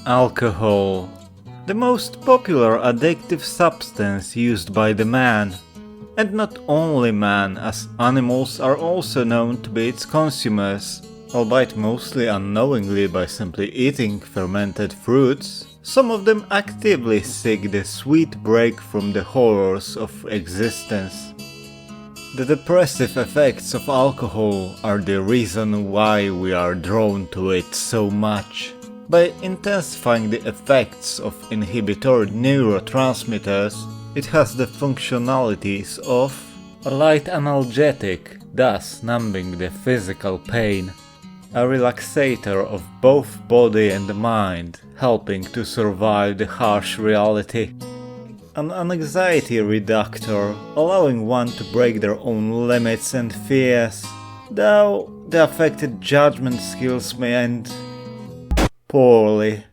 Alcohol. The most popular addictive substance used by the man. And not only man, as animals are also known to be its consumers, albeit mostly unknowingly by simply eating fermented fruits. Some of them actively seek the sweet break from the horrors of existence. The depressive effects of alcohol are the reason why we are drawn to it so much. By intensifying the effects of inhibitory neurotransmitters, it has the functionalities of a light analgesic, thus numbing the physical pain, a relaxator of both body and mind, helping to survive the harsh reality, an anxiety reductor, allowing one to break their own limits and fears, though the affected judgment skills may end poorly.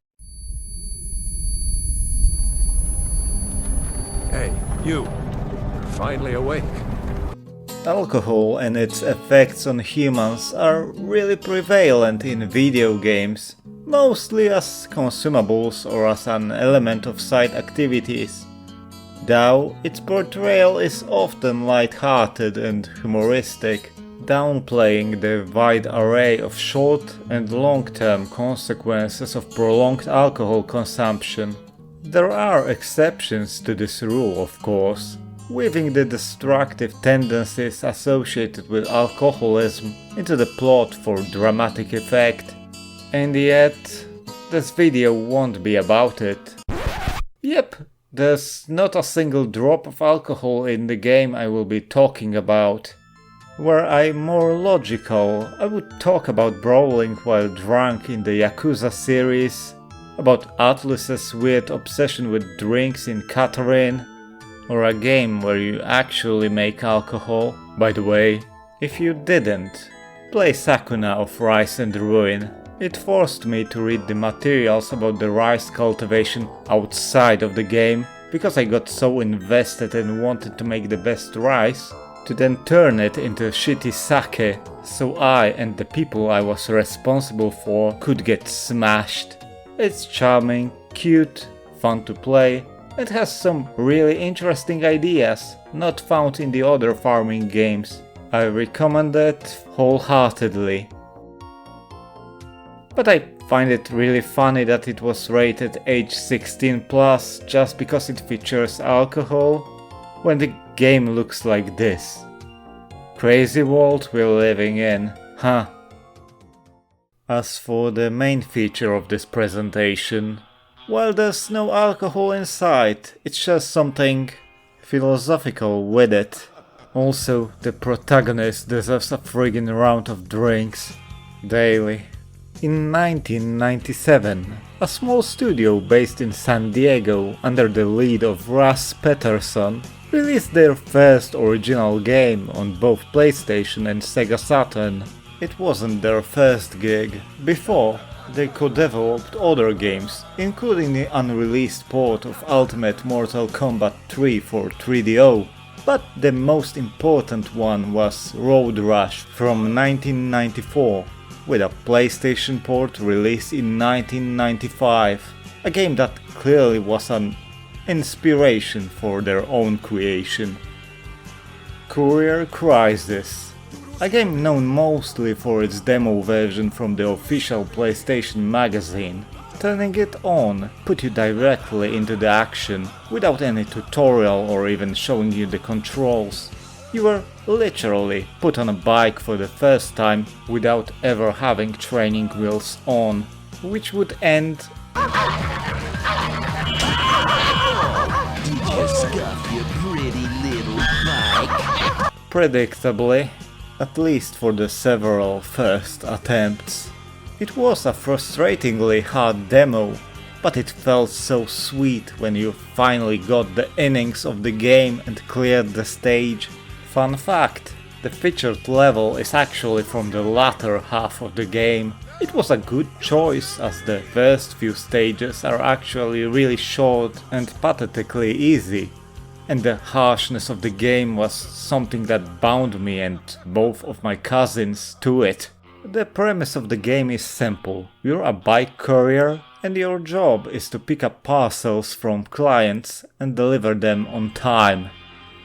Hey, you! You're finally awake. Alcohol and its effects on humans are really prevalent in video games, mostly as consumables or as an element of side activities. Though its portrayal is often light-hearted and humoristic, downplaying the wide array of short and long-term consequences of prolonged alcohol consumption. There are exceptions to this rule, of course, weaving the destructive tendencies associated with alcoholism into the plot for dramatic effect. And yet, this video won't be about it. Yep, there's not a single drop of alcohol in the game I will be talking about. Were I more logical, I would talk about brawling while drunk in the Yakuza series, about Atlus's weird obsession with drinks in Catherine, or a game where you actually make alcohol. By the way, if you didn't, play Sakuna of Rice and Ruin. It forced me to read the materials about the rice cultivation outside of the game, because I got so invested and wanted to make the best rice, to then turn it into shitty sake, so I and the people I was responsible for could get smashed. It's charming, cute, fun to play, and has some really interesting ideas, not found in the other farming games. I recommend it wholeheartedly. But I find it really funny that it was rated age 16+ just because it features alcohol, when the game looks like this. Crazy world we're living in, huh? As for the main feature of this presentation, well, there's no alcohol inside, it's just something philosophical with it. Also, the protagonist deserves a friggin' round of drinks daily. In 1997, a small studio based in San Diego under the lead of Russ Peterson released their first original game on both PlayStation and Sega Saturn. It wasn't their first gig. Before, they co-developed other games, including the unreleased port of Ultimate Mortal Kombat 3 for 3DO. But the most important one was Road Rush from 1994, with a PlayStation port released in 1995, a game that clearly was an inspiration for their own creation. Courier Crisis, a game known mostly for its demo version from the official PlayStation magazine. Turning it on put you directly into the action, without any tutorial or even showing you the controls. You were literally put on a bike for the first time without ever having training wheels on, which would end predictably, at least for the several first attempts. It was a frustratingly hard demo, but it felt so sweet when you finally got the innings of the game and cleared the stage. Fun fact, the featured level is actually from the latter half of the game. It was a good choice, as the first few stages are actually really short and pathetically easy, and the harshness of the game was something that bound me and both of my cousins to it. The premise of the game is simple. You're a bike courier, and your job is to pick up parcels from clients and deliver them on time.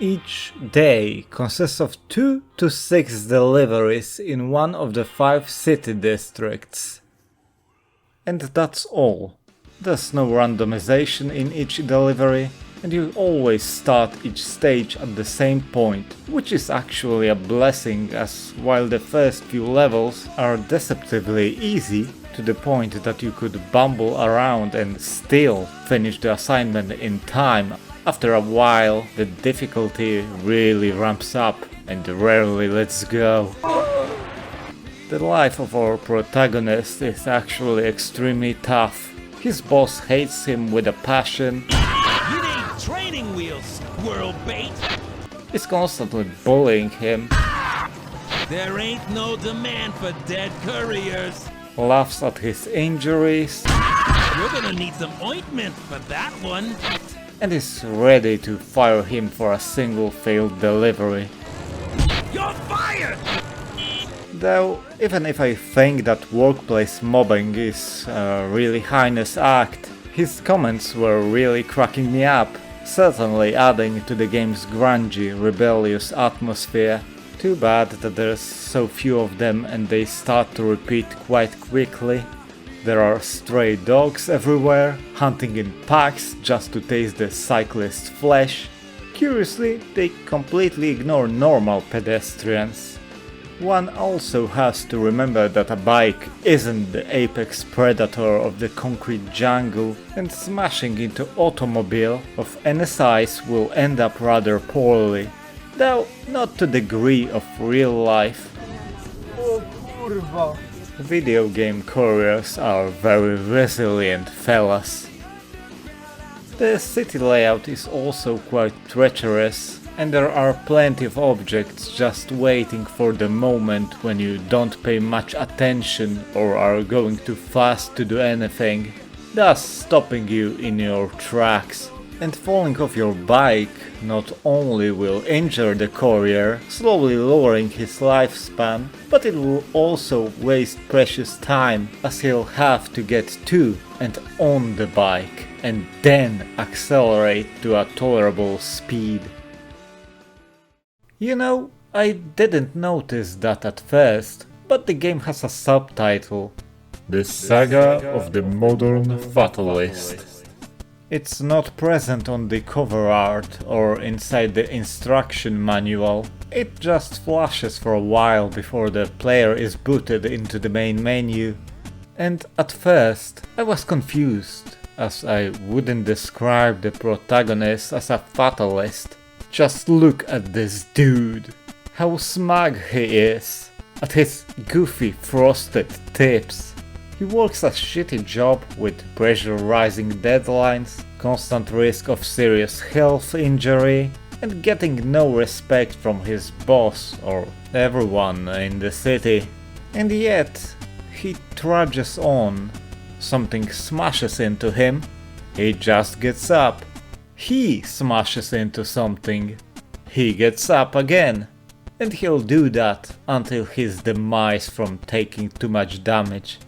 Each day consists of 2 to 6 deliveries in one of the 5 city districts. And that's all. There's no randomization in each delivery, and you always start each stage at the same point, which is actually a blessing, as while the first few levels are deceptively easy, to the point that you could bumble around and still finish the assignment in time, after a while the difficulty really ramps up and rarely lets go. The life of our protagonist is actually extremely tough. His boss hates him with a passion. You need training wheels, squirrel bait. Is constantly bullying him. There ain't no demand for dead couriers. Laughs at his injuries. You're gonna need some ointment for that one. And is ready to fire him for a single failed delivery. You're fired! Though, even if I think that workplace mobbing is a really heinous act, his comments were really cracking me up, certainly adding to the game's grungy, rebellious atmosphere. Too bad that there's so few of them and they start to repeat quite quickly. There are stray dogs everywhere, hunting in packs just to taste the cyclist's flesh. Curiously, they completely ignore normal pedestrians. One also has to remember that a bike isn't the apex predator of the concrete jungle, and smashing into automobile of any size will end up rather poorly, though not to the degree of real life. O kurwa. Video game couriers are very resilient fellas. The city layout is also quite treacherous, and there are plenty of objects just waiting for the moment when you don't pay much attention or are going too fast to do anything, thus stopping you in your tracks. And falling off your bike not only will injure the courier, slowly lowering his lifespan, but it will also waste precious time, as he'll have to get to and on the bike, and then accelerate to a tolerable speed. You know, I didn't notice that at first, but the game has a subtitle: The Saga of the Modern Fatalist. It's not present on the cover art or inside the instruction manual. It just flashes for a while before the player is booted into the main menu. And at first I was confused, as I wouldn't describe the protagonist as a fatalist. Just look at this dude, how smug he is, at his goofy frosted tips. He works a shitty job with pressurizing deadlines, constant risk of serious health injury, and getting no respect from his boss or everyone in the city. And yet, he trudges on. Something smashes into him. He just gets up. He smashes into something. He gets up again. And he'll do that until his demise from taking too much damage.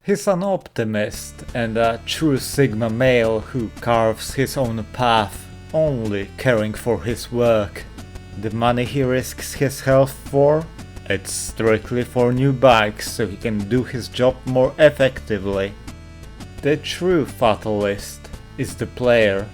He's an optimist and a true Sigma male who carves his own path, only caring for his work. The money he risks his health for? It's strictly for new bikes so he can do his job more effectively. The true fatalist is the player.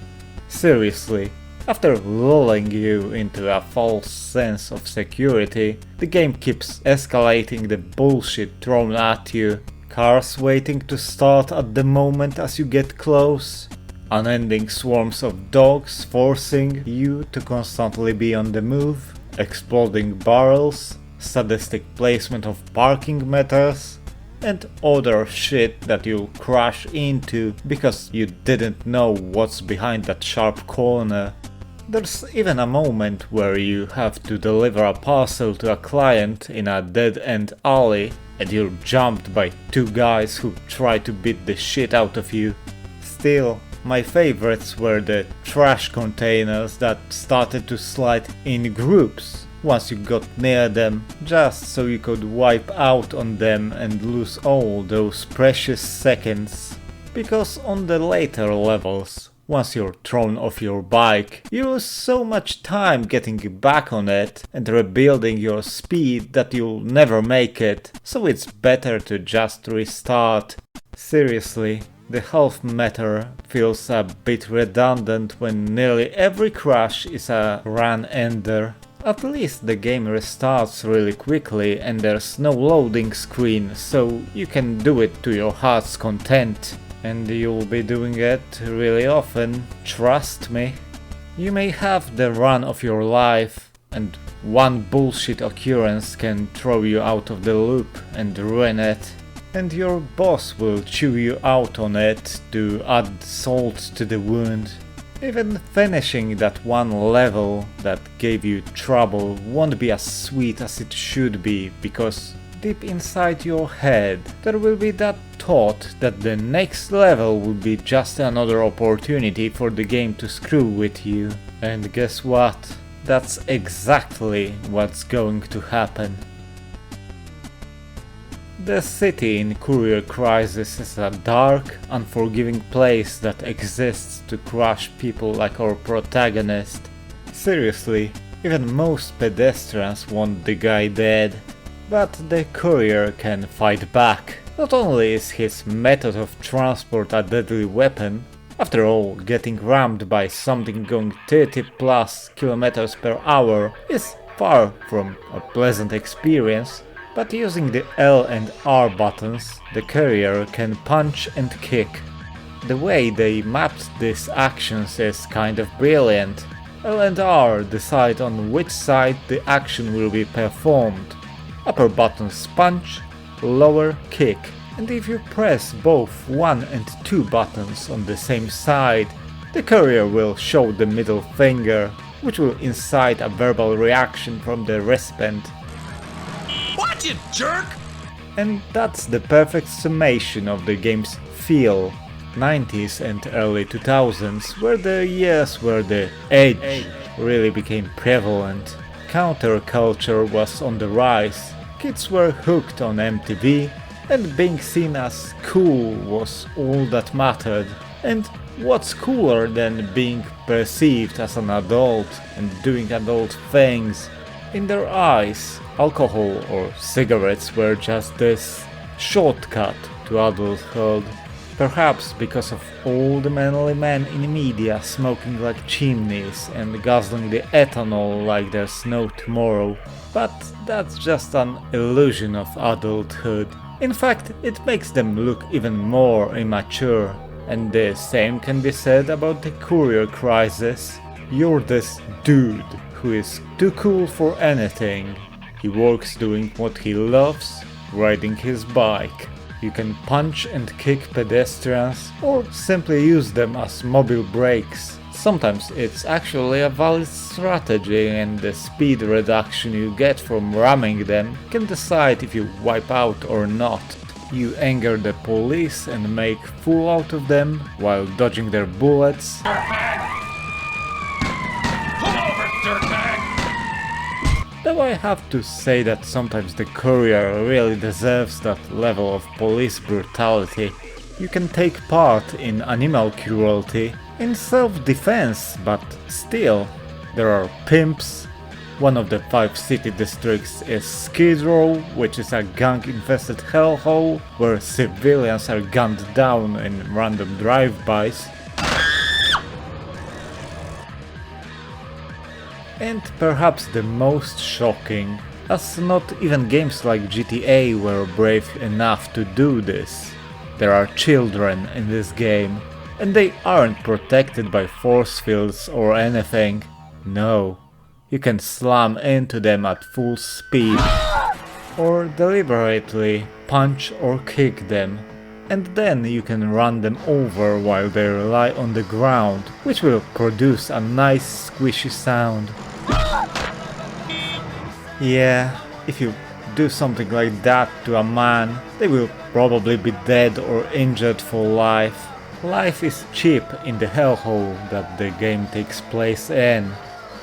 Seriously, after lulling you into a false sense of security, the game keeps escalating the bullshit thrown at you. Cars waiting to start at the moment as you get close, unending swarms of dogs forcing you to constantly be on the move, exploding barrels, sadistic placement of parking meters, and other shit that you'll crash into because you didn't know what's behind that sharp corner. There's even a moment where you have to deliver a parcel to a client in a dead-end alley and you're jumped by 2 guys who try to beat the shit out of you. Still, my favorites were the trash containers that started to slide in groups once you got near them, just so you could wipe out on them and lose all those precious seconds. Because on the later levels, once you're thrown off your bike, you lose so much time getting back on it and rebuilding your speed that you'll never make it, so it's better to just restart. Seriously, the health meter feels a bit redundant when nearly every crash is a run ender. At least the game restarts really quickly and there's no loading screen, so you can do it to your heart's content. And you'll be doing it really often, trust me. You may have the run of your life, and one bullshit occurrence can throw you out of the loop and ruin it. And your boss will chew you out on it to add salt to the wound. Even finishing that one level that gave you trouble won't be as sweet as it should be, because deep inside your head there will be that thought that the next level will be just another opportunity for the game to screw with you. And guess what? That's exactly what's going to happen. The city in Courier Crisis is a dark, unforgiving place that exists to crush people like our protagonist. Seriously, even most pedestrians want the guy dead. But the courier can fight back. Not only is his method of transport a deadly weapon, after all, getting rammed by something going 30+ km/h is far from a pleasant experience, but using the L and R buttons, the courier can punch and kick. The way they mapped these actions is kind of brilliant. L and R decide on which side the action will be performed. Upper buttons punch, lower kick, and if you press both 1 and 2 buttons on the same side, the courier will show the middle finger, which will incite a verbal reaction from the recipient. Watch it, jerk! And that's the perfect summation of the game's feel. 90s and early 2000s were the years where the edge really became prevalent. Counterculture was on the rise, kids were hooked on MTV, and being seen as cool was all that mattered. And what's cooler than being perceived as an adult and doing adult things? In their eyes, alcohol or cigarettes were just this shortcut to adulthood. Perhaps because of all the manly men in media smoking like chimneys and guzzling the ethanol like there's no tomorrow. But that's just an illusion of adulthood. In fact, it makes them look even more immature. And the same can be said about the Courier Crisis. You're this dude who is too cool for anything. He works doing what he loves, riding his bike. You can punch and kick pedestrians, or simply use them as mobile brakes. Sometimes it's actually a valid strategy, and the speed reduction you get from ramming them can decide if you wipe out or not. You anger the police and make fool out of them while dodging their bullets. Though I have to say that sometimes the courier really deserves that level of police brutality. You can take part in animal cruelty, in self-defense, but still, there are pimps. One of the 5 city districts is Skid Row, which is a gang-infested hellhole where civilians are gunned down in random drive-bys. And perhaps the most shocking, as not even games like GTA were brave enough to do this. There are children in this game, and they aren't protected by force fields or anything. No, you can slam into them at full speed, or deliberately punch or kick them. And then you can run them over while they lie on the ground, which will produce a nice squishy sound. Yeah, if you do something like that to a man, they will probably be dead or injured for life. Life is cheap in the hellhole that the game takes place in.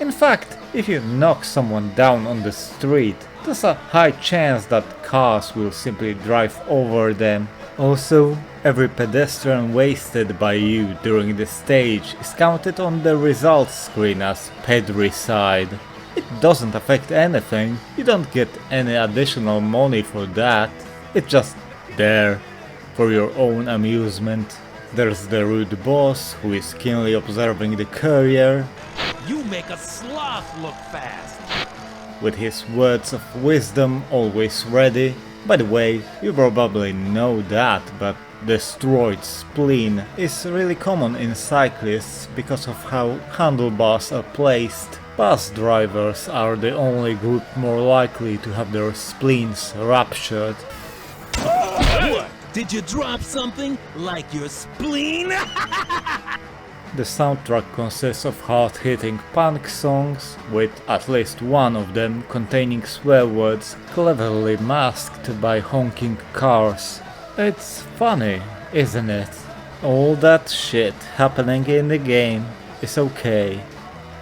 In fact, if you knock someone down on the street, there's a high chance that cars will simply drive over them. Also, every pedestrian wasted by you during the stage is counted on the results screen as pedricide. It doesn't affect anything, you don't get any additional money for that, it's just there, for your own amusement. There's the rude boss who is keenly observing the courier, You make a sloth look fast. with his words of wisdom always ready. By the way, you probably know that, but destroyed spleen is really common in cyclists because of how handlebars are placed. Bus drivers are the only group more likely to have their spleens ruptured. What? Did you drop something? Like your spleen? The soundtrack consists of hard-hitting punk songs, with at least one of them containing swear words cleverly masked by honking cars. It's funny, isn't it? All that shit happening in the game is okay,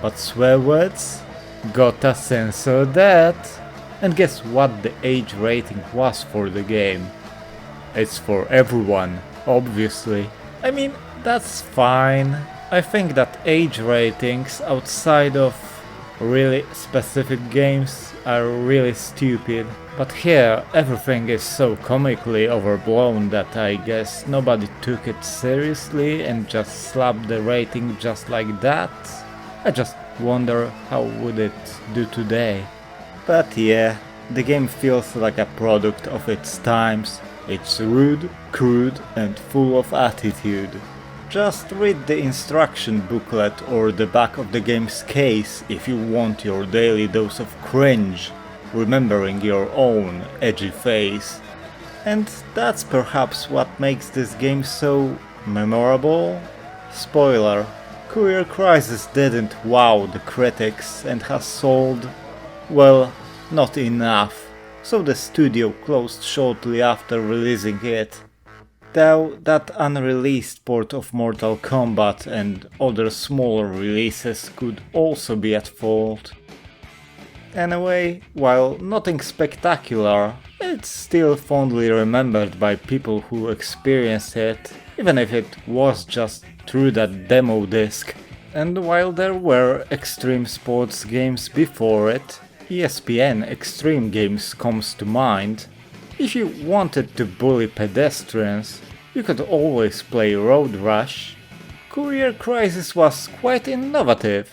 but swear words? Gotta censor that! And guess what the age rating was for the game? It's for everyone, obviously. I mean, that's fine. I think that age ratings outside of really specific games are really stupid. But here everything is so comically overblown that I guess nobody took it seriously and just slapped the rating just like that. I just wonder how would it do today. But yeah, the game feels like a product of its times. It's rude, crude and full of attitude. Just read the instruction booklet or the back of the game's case if you want your daily dose of cringe, remembering your own edgy face. And that's perhaps what makes this game so memorable. Spoiler, Courier Crisis didn't wow the critics and has sold, well, not enough, so the studio closed shortly after releasing it. Though that unreleased port of Mortal Kombat and other smaller releases could also be at fault. Anyway, while nothing spectacular, it's still fondly remembered by people who experienced it, even if it was just through that demo disc. And while there were extreme sports games before it, ESPN Extreme Games comes to mind. If you wanted to bully pedestrians, you could always play Road Rush. Courier Crisis was quite innovative.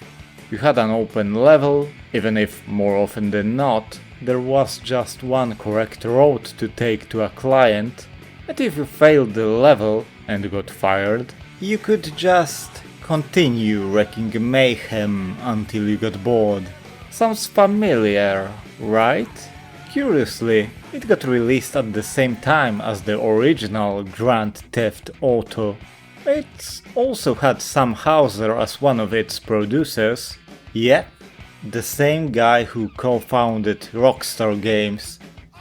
You had an open level, even if more often than not, there was just one correct road to take to a client, and if you failed the level and got fired, you could just continue wreaking mayhem until you got bored. Sounds familiar, right? Curiously, it got released at the same time as the original Grand Theft Auto. It also had Sam Houser as one of its producers. Yeah, the same guy who co-founded Rockstar Games.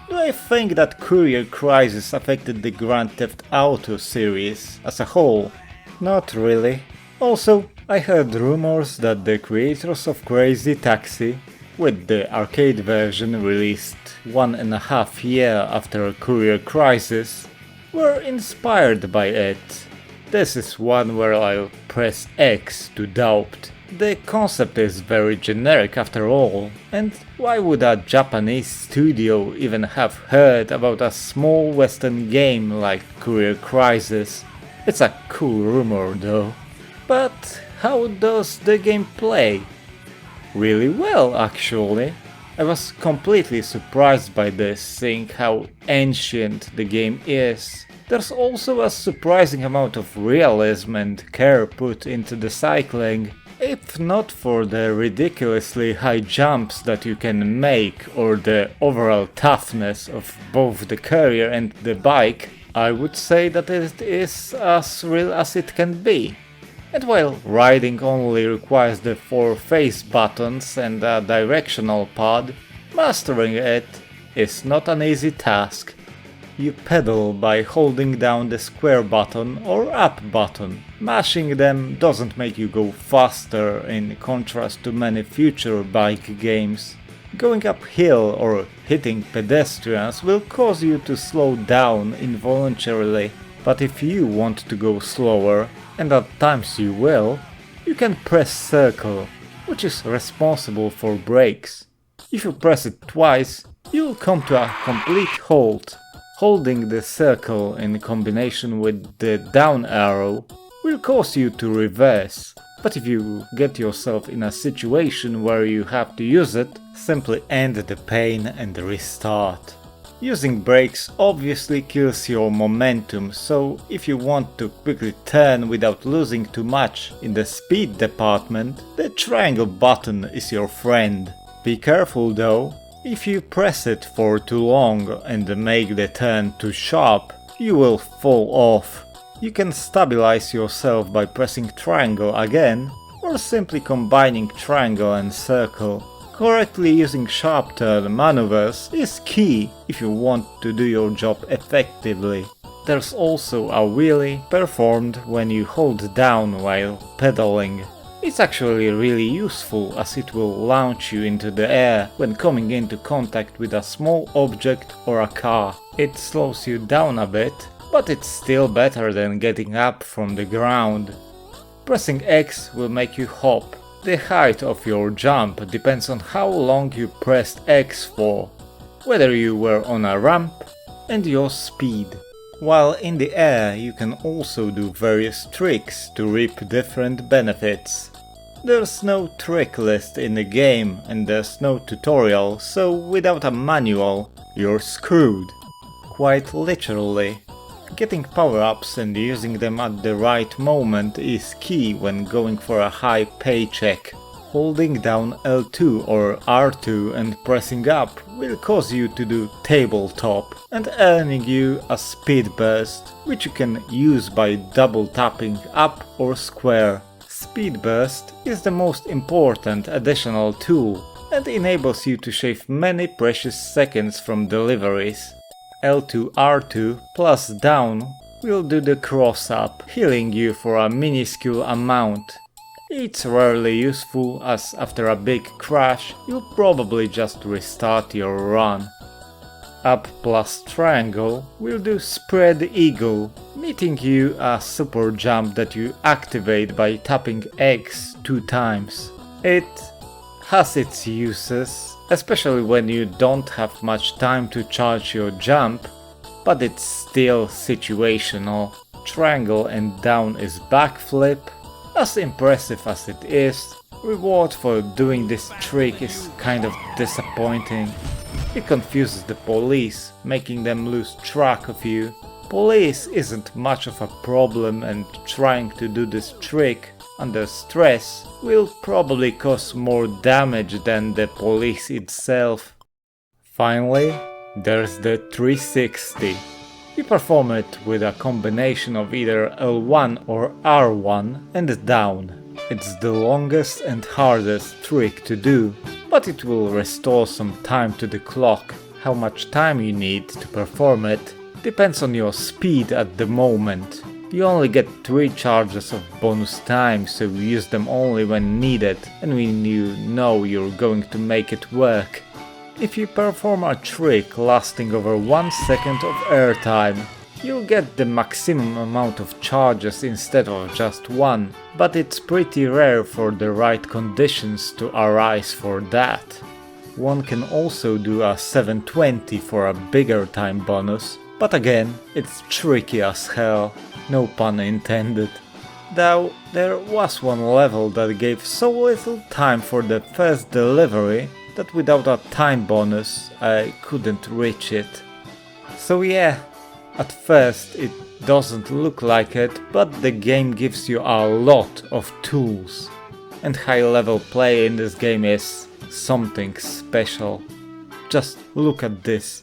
Do I think that Courier Crisis affected the Grand Theft Auto series as a whole? Not really. Also, I heard rumors that the creators of Crazy Taxi, with the arcade version released 1.5 years after Courier Crisis, were inspired by it. This is one where I'll press X to doubt. The concept is very generic after all, and why would a Japanese studio even have heard about a small western game like Courier Crisis? It's a cool rumor though. But how does the game play? Really well, actually. I was completely surprised by this, seeing how ancient the game is. There's also a surprising amount of realism and care put into the cycling. If not for the ridiculously high jumps that you can make or the overall toughness of both the courier and the bike, I would say that it is as real as it can be. And while riding only requires the 4 face buttons and a directional pad, mastering it is not an easy task. You pedal by holding down the square button or up button. Mashing them doesn't make you go faster in contrast to many future bike games. Going uphill or hitting pedestrians will cause you to slow down involuntarily, but if you want to go slower, and at times you will, you can press circle, which is responsible for brakes. If you press it twice, you'll come to a complete halt. Holding the circle in combination with the down arrow will cause you to reverse, but if you get yourself in a situation where you have to use it, simply end the pain and restart. Using brakes obviously kills your momentum, so if you want to quickly turn without losing too much in the speed department, the triangle button is your friend. Be careful though, if you press it for too long and make the turn too sharp, you will fall off. You can stabilize yourself by pressing triangle again, or simply combining triangle and circle. Correctly using sharp turn maneuvers is key if you want to do your job effectively. There's also a wheelie performed when you hold down while pedaling. It's actually really useful as it will launch you into the air when coming into contact with a small object or a car. It slows you down a bit, but it's still better than getting up from the ground. Pressing X will make you hop. The height of your jump depends on how long you pressed X for, whether you were on a ramp, and your speed. While in the air you can also do various tricks to reap different benefits. There's no trick list in the game and there's no tutorial, so without a manual, you're screwed. Quite literally. Getting power-ups and using them at the right moment is key when going for a high paycheck. Holding down L2 or R2 and pressing up will cause you to do tabletop and earning you a speed burst, which you can use by double tapping up or square. Speed burst is the most important additional tool and enables you to shave many precious seconds from deliveries. L2 R2 plus down will do the cross up, healing you for a minuscule amount. It's rarely useful as after a big crash you'll probably just restart your run. Up plus triangle will do spread eagle, netting you a super jump that you activate by tapping X 2 times. It has its uses, especially when you don't have much time to charge your jump, but it's still situational. Triangle and down is backflip. As impressive as it is, reward for doing this trick is kind of disappointing. It confuses the police, making them lose track of you. Police isn't much of a problem and trying to do this trick under stress will probably cause more damage than the police itself. Finally, there's the 360. You perform it with a combination of either L1 or R1 and down. It's the longest and hardest trick to do, but it will restore some time to the clock. How much time you need to perform it depends on your speed at the moment. You only get 3 charges of bonus time, so use them only when needed and when you know you're going to make it work. If you perform a trick lasting over 1 second of airtime, you'll get the maximum amount of charges instead of just 1, but it's pretty rare for the right conditions to arise for that. One can also do a 720 for a bigger time bonus, but again, it's tricky as hell, no pun intended. Though there was one level that gave so little time for the first delivery that without a time bonus I couldn't reach it. So yeah, at first it doesn't look like it, but the game gives you a lot of tools. And high level play in this game is something special. Just look at this.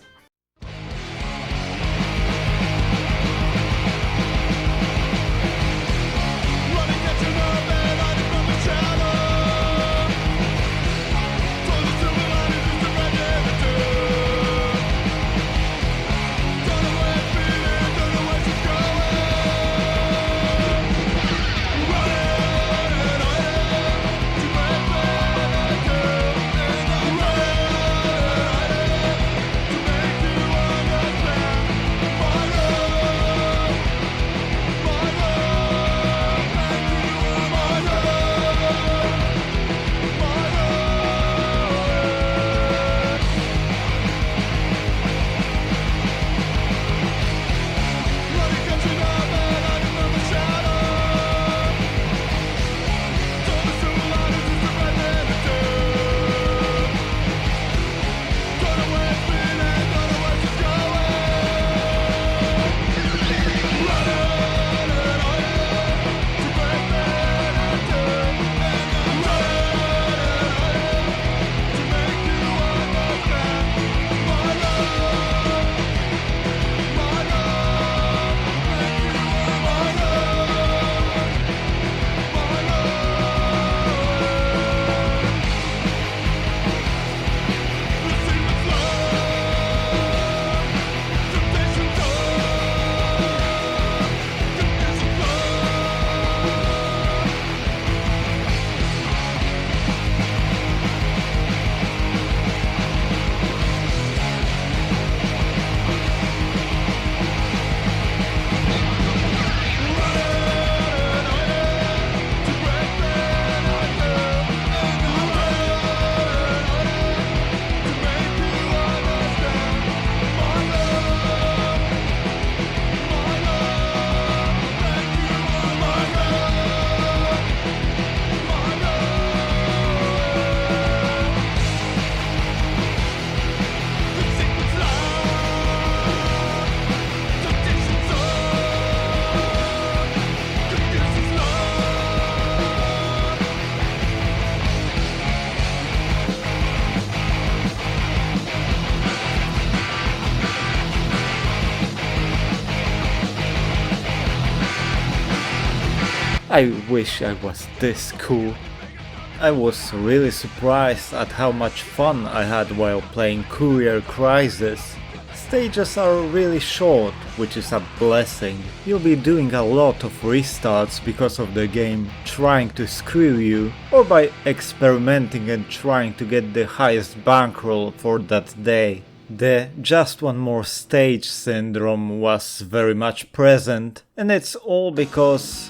I wish I was this cool. I was really surprised at how much fun I had while playing Courier Crisis. Stages are really short, which is a blessing. You'll be doing a lot of restarts because of the game trying to screw you, or by experimenting and trying to get the highest bankroll for that day. The just one more stage syndrome was very much present, and it's all because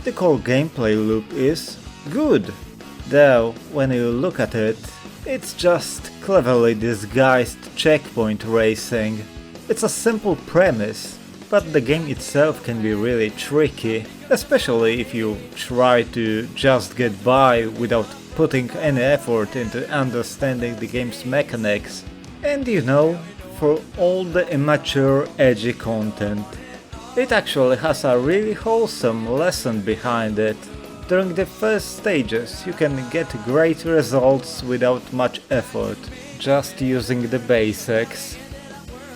the core gameplay loop is good. Though, when you look at it, it's just cleverly disguised checkpoint racing. It's a simple premise, but the game itself can be really tricky, especially if you try to just get by without putting any effort into understanding the game's mechanics. And you know, for all the immature, edgy content, it actually has a really wholesome lesson behind it. During the first stages you can get great results without much effort, just using the basics.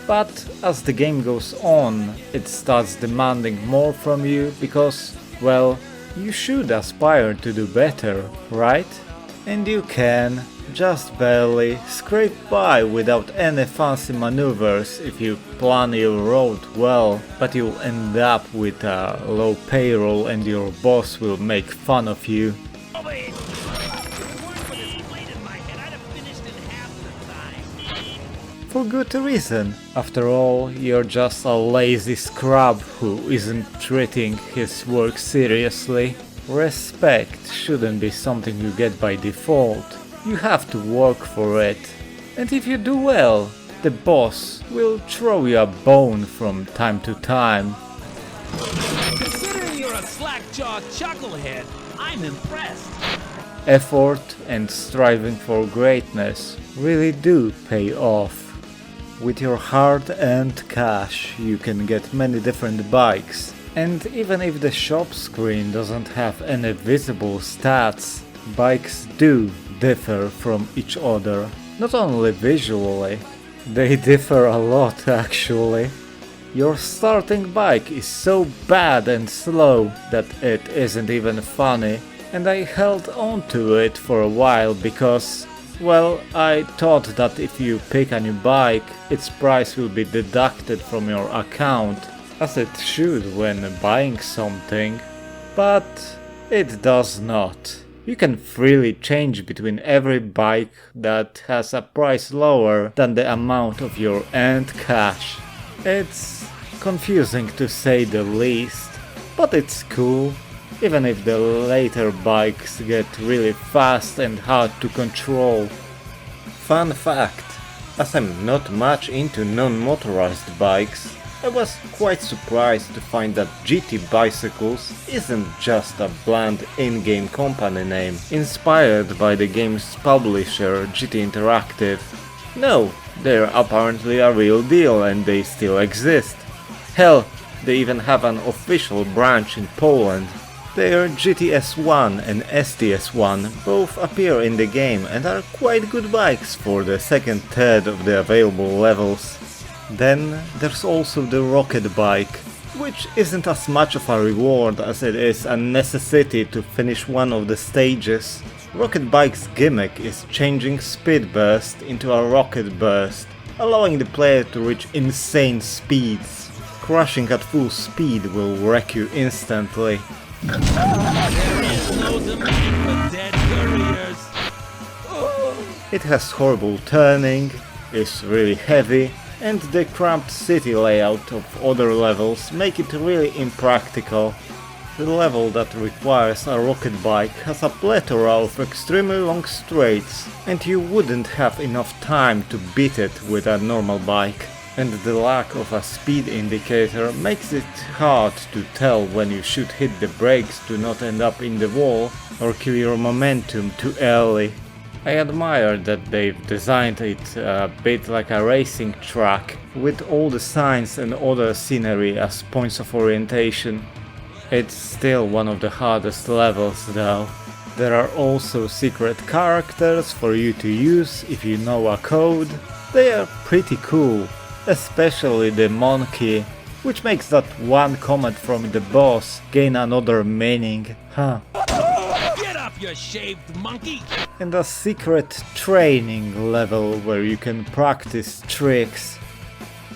But as the game goes on, it starts demanding more from you because, well, you should aspire to do better, right? And you can, just barely, scrape by without any fancy maneuvers if you plan your road well, but you'll end up with a low payroll and your boss will make fun of you. For good reason. After all, you're just a lazy scrub who isn't treating his work seriously. Respect shouldn't be something you get by default. You have to work for it. And if you do well, the boss will throw you a bone from time to time. Considering you're a slack-jawed chucklehead, I'm impressed. Effort and striving for greatness really do pay off. With your hard-earned cash, you can get many different bikes. And even if the shop screen doesn't have any visible stats, bikes do differ from each other. Not only visually, they differ a lot actually. Your starting bike is so bad and slow that it isn't even funny, and I held on to it for a while because, well, I thought that if you pick a new bike, its price will be deducted from your account, as it should when buying something, but it does not. You can freely change between every bike that has a price lower than the amount of your earned cash. It's confusing to say the least, but it's cool, even if the later bikes get really fast and hard to control. Fun fact, as I'm not much into non-motorized bikes, I was quite surprised to find that GT Bicycles isn't just a bland in-game company name inspired by the game's publisher GT Interactive. No, they're apparently a real deal and they still exist. Hell, they even have an official branch in Poland. Their GTS1 and STS1 both appear in the game and are quite good bikes for the second third of the available levels. Then there's also the rocket bike, which isn't as much of a reward as it is a necessity to finish one of the stages. Rocket bike's gimmick is changing speed burst into a rocket burst, allowing the player to reach insane speeds. Crashing at full speed will wreck you instantly. There is no demand for dead couriers. It has horrible turning, is really heavy, and the cramped city layout of other levels make it really impractical. The level that requires a rocket bike has a plethora of extremely long straights, and you wouldn't have enough time to beat it with a normal bike. And the lack of a speed indicator makes it hard to tell when you should hit the brakes to not end up in the wall or kill your momentum too early. I admire that they've designed it a bit like a racing track, with all the signs and other scenery as points of orientation. It's still one of the hardest levels though. There are also secret characters for you to use if you know a code. They are pretty cool, especially the monkey, which makes that one comment from the boss gain another meaning, huh? Get up, you shaved monkey! And a secret training level where you can practice tricks.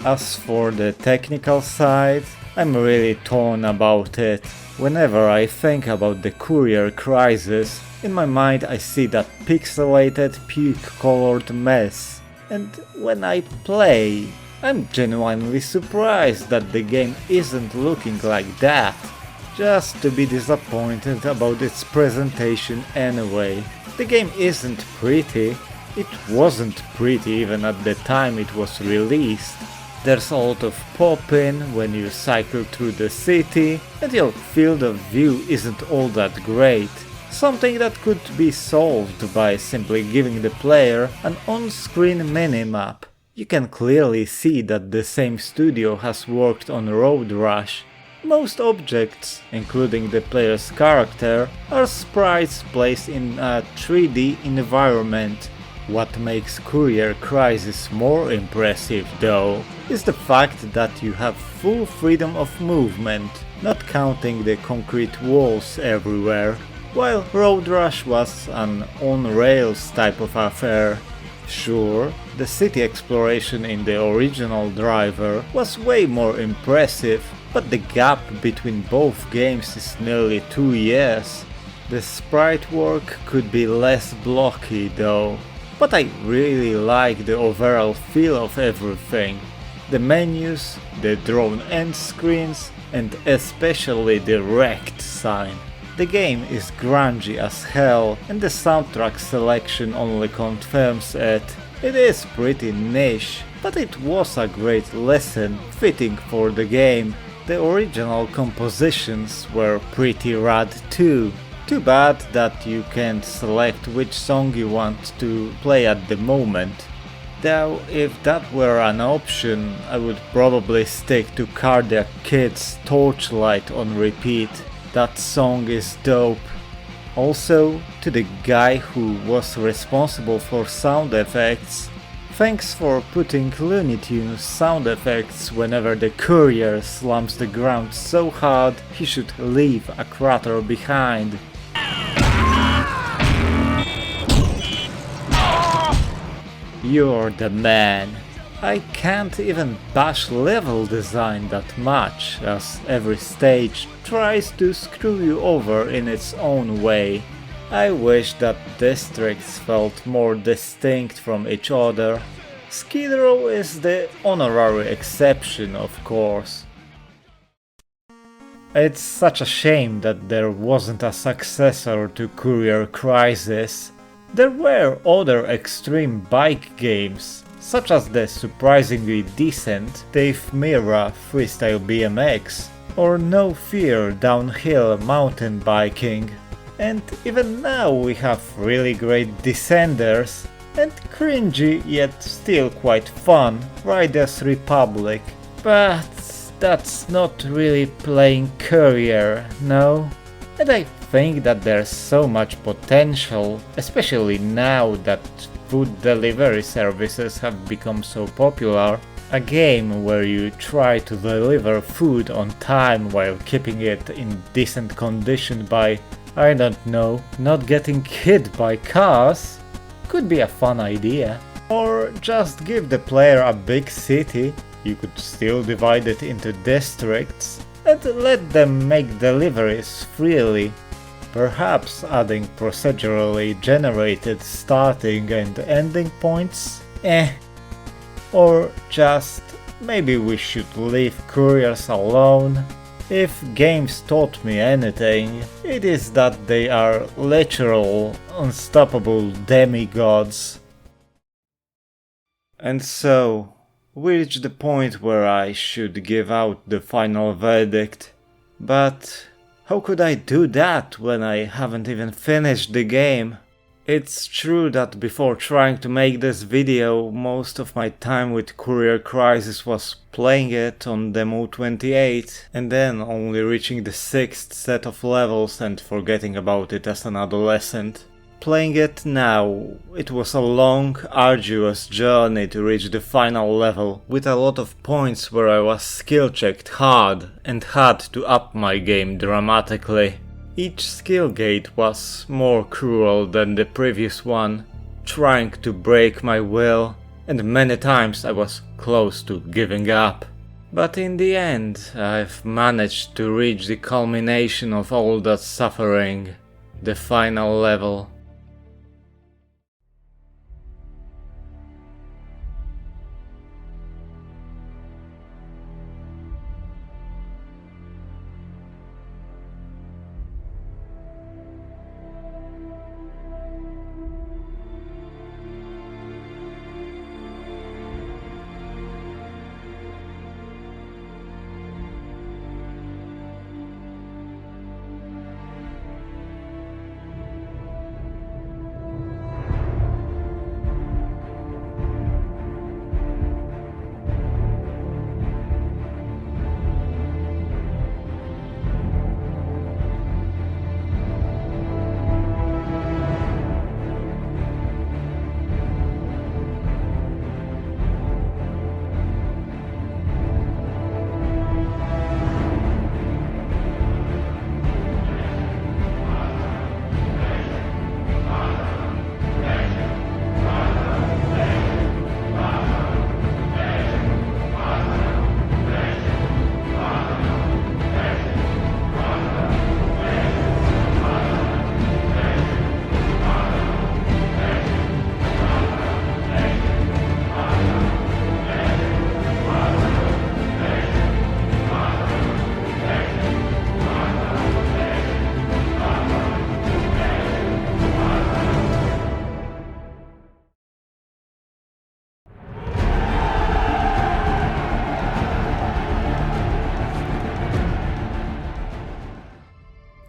As for the technical side, I'm really torn about it. Whenever I think about the Courier Crisis, in my mind I see that pixelated, puke-colored mess. And when I play, I'm genuinely surprised that the game isn't looking like that. Just to be disappointed about its presentation anyway. The game isn't pretty. It wasn't pretty even at the time it was released. There's a lot of popping when you cycle through the city, and your field of view isn't all that great. Something that could be solved by simply giving the player an on-screen minimap. You can clearly see that the same studio has worked on Road Rush. Most objects, including the player's character, are sprites placed in a 3D environment. What makes Courier Crisis more impressive, though, is the fact that you have full freedom of movement, not counting the concrete walls everywhere, while Road Rush was an on-rails type of affair. Sure, the city exploration in the original Driver was way more impressive, but the gap between both games is nearly 2 years. The sprite work could be less blocky though. But I really like the overall feel of everything. The menus, the drawn end screens, and especially the wrecked sign. The game is grungy as hell, and the soundtrack selection only confirms it. It is pretty niche, but it was a great lesson fitting for the game. The original compositions were pretty rad too. Too bad that you can't select which song you want to play at the moment. Though if that were an option, I would probably stick to Cardiac Kid's Torchlight on repeat. That song is dope. Also, to the guy who was responsible for sound effects, thanks for putting Looney Tunes sound effects whenever the courier slams the ground so hard he should leave a crater behind. You're the man. I can't even bash level design that much, as every stage tries to screw you over in its own way. I wish that districts felt more distinct from each other. Skid Row is the honorary exception, of course. It's such a shame that there wasn't a successor to Courier Crisis. There were other extreme bike games, such as the surprisingly decent Dave Mirra Freestyle BMX, or No Fear Downhill Mountain Biking. And even now we have really great Descenders, and cringy yet still quite fun Riders Republic. But that's not really playing Courier, no? And I think that there's so much potential, especially now that food delivery services have become so popular. A game where you try to deliver food on time while keeping it in decent condition by, I don't know, not getting hit by cars could be a fun idea. Or just give the player a big city, you could still divide it into districts, and let them make deliveries freely. Perhaps adding procedurally generated starting and ending points? Or just maybe we should leave couriers alone. If games taught me anything, it is that they are literal, unstoppable demigods. And so, we reach the point where I should give out the final verdict. But how could I do that when I haven't even finished the game? It's true that before trying to make this video, most of my time with Courier Crisis was playing it on Demo 28 and then only reaching the 6th set of levels and forgetting about it as an adolescent. playing it now, it was a long, arduous journey to reach the final level, with a lot of points where I was skill checked hard and had to up my game dramatically. Each skill gate was more cruel than the previous one, trying to break my will, and many times I was close to giving up. But in the end, I've managed to reach the culmination of all that suffering, the final level.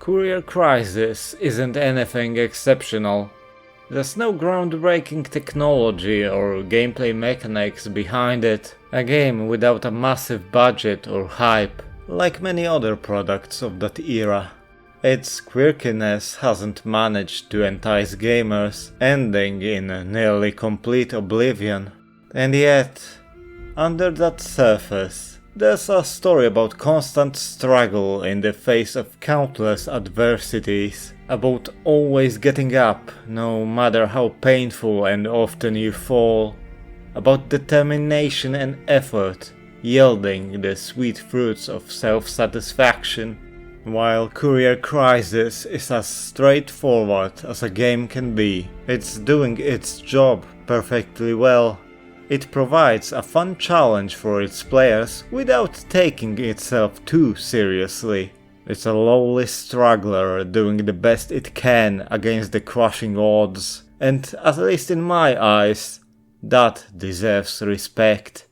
Courier Crisis isn't anything exceptional. There's no groundbreaking technology or gameplay mechanics behind it, a game without a massive budget or hype, like many other products of that era. Its quirkiness hasn't managed to entice gamers, ending in a nearly complete oblivion. And yet, under that surface, there's a story about constant struggle in the face of countless adversities, about always getting up, no matter how painful and often you fall, about determination and effort, yielding the sweet fruits of self-satisfaction. While Courier Crisis is as straightforward as a game can be, it's doing its job perfectly well. It provides a fun challenge for its players without taking itself too seriously. It's a lowly struggler doing the best it can against the crushing odds, and at least in my eyes, that deserves respect.